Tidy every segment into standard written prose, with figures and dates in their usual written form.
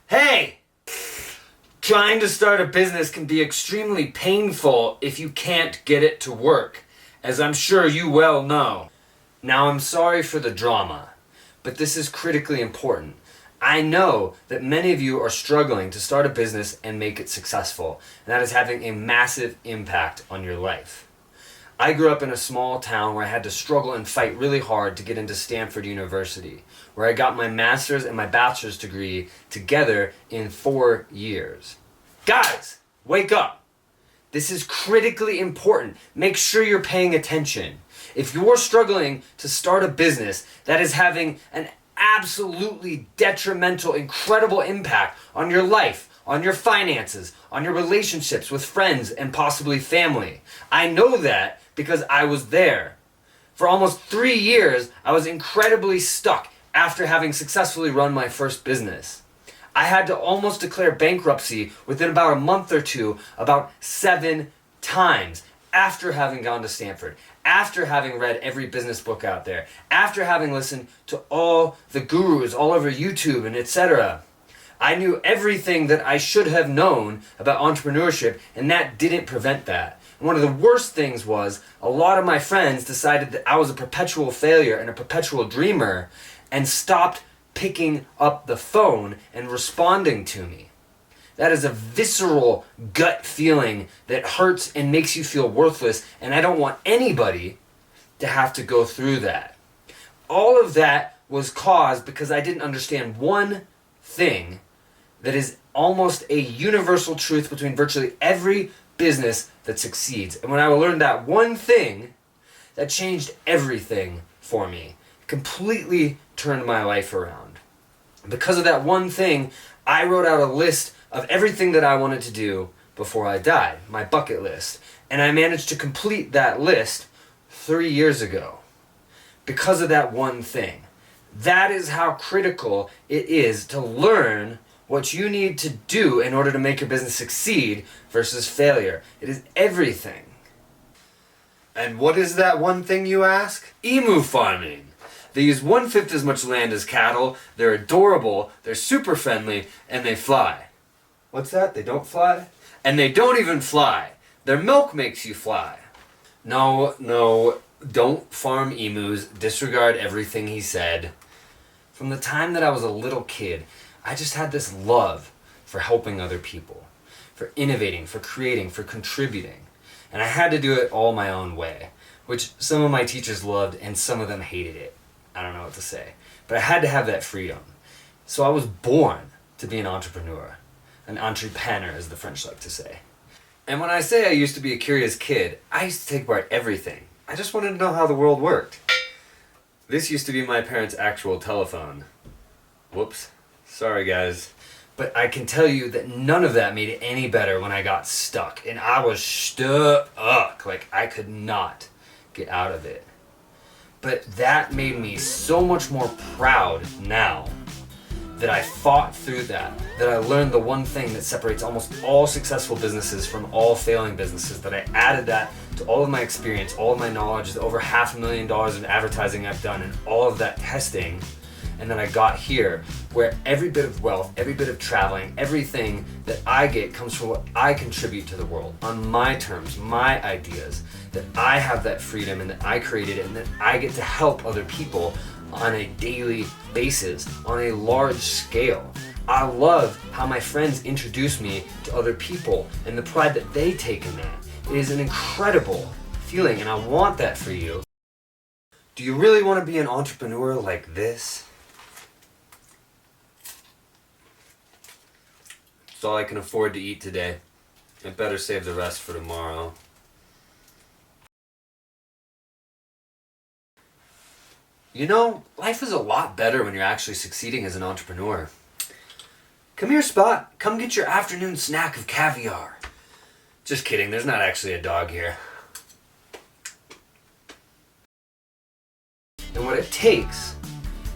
Hey! Trying to start a business can be extremely painful if you can't get it to work, as I'm sure you well know. Now, I'm sorry for the drama, but this is critically important. I know that many of you are struggling to start a business and make it successful, and that is having a massive impact on your life. I grew up in a small town where I had to struggle and fight really hard to get into Stanford University, where I got my master's and my bachelor's degree together in 4 years. Guys, wake up! This is critically important. Make sure you're paying attention. If you're struggling to start a business that is having an absolutely detrimental, incredible impact on your life, on your finances, on your relationships with friends and possibly family. I know that because I was there. For almost 3 years, I was incredibly stuck after having successfully run my first business. I had to almost declare bankruptcy within about a month or two, about 7 times, after having gone to Stanford, after having read every business book out there, after having listened to all the gurus all over YouTube and etc. I knew everything that I should have known about entrepreneurship, and that didn't prevent that. And one of the worst things was a lot of my friends decided that I was a perpetual failure and a perpetual dreamer and stopped picking up the phone and responding to me. That is a visceral gut feeling that hurts and makes you feel worthless, and I don't want anybody to have to go through that. All of that was caused because I didn't understand one thing that is almost a universal truth between virtually every business that succeeds. And when I learned that one thing, that changed everything for me. Completely turned my life around. Because of that one thing, I wrote out a list of everything that I wanted to do before I died, my bucket list. And I managed to complete that list 3 years ago because of that one thing. That is how critical it is to learn what you need to do in order to make your business succeed versus failure. It is everything. And what is that one thing, you ask? Emu farming. They use 1/5 as much land as cattle, they're adorable, they're super friendly, and they fly. What's that? They don't fly? And they don't even fly. Their milk makes you fly. No, don't farm emus. Disregard everything he said. From the time that I was a little kid, I just had this love for helping other people, for innovating, for creating, for contributing. And I had to do it all my own way, which some of my teachers loved and some of them hated it. I don't know what to say. But I had to have that freedom. So I was born to be an entrepreneur. An entrepreneur, as the French like to say. And when I say I used to be a curious kid, I used to take apart everything. I just wanted to know how the world worked. This used to be my parents' actual telephone. Whoops. Sorry, guys. But I can tell you that none of that made it any better when I got stuck. And I was stuck. Like, I could not get out of it. But that made me so much more proud now that I fought through that I learned the one thing that separates almost all successful businesses from all failing businesses, that I added that to all of my experience, all of my knowledge, the over $500,000 in advertising I've done, and all of that testing. And then I got here, where every bit of wealth, every bit of traveling, everything that I get comes from what I contribute to the world, on my terms, my ideas, that I have that freedom and that I created it, and that I get to help other people on a daily basis, on a large scale. I love how my friends introduce me to other people and the pride that they take in that. It is an incredible feeling, and I want that for you. Do you really want to be an entrepreneur like this? It's all I can afford to eat today. I better save the rest for tomorrow. You know, life is a lot better when you're actually succeeding as an entrepreneur. Come here, Spot. Come get your afternoon snack of caviar. Just kidding, there's not actually a dog here. And what it takes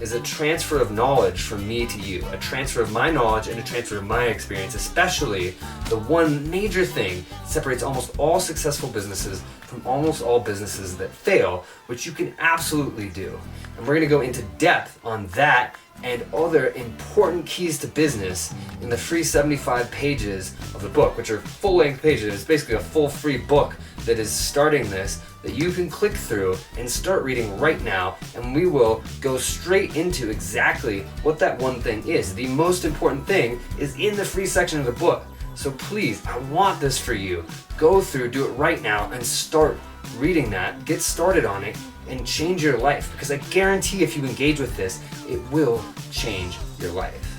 is a transfer of knowledge from me to you, a transfer of my knowledge and a transfer of my experience, especially the one major thing that separates almost all successful businesses from almost all businesses that fail, which you can absolutely do. And we're going to go into depth on that and other important keys to business in the free 75 pages of the book, which are full-length pages. It's basically a full free book that is starting this, that you can click through and start reading right now, and we will go straight into exactly what that one thing is. The most important thing is in the free section of the book. So please, I want this for you. Go through, do it right now, and start reading that, get started on it, and change your life. Because I guarantee if you engage with this, it will change your life.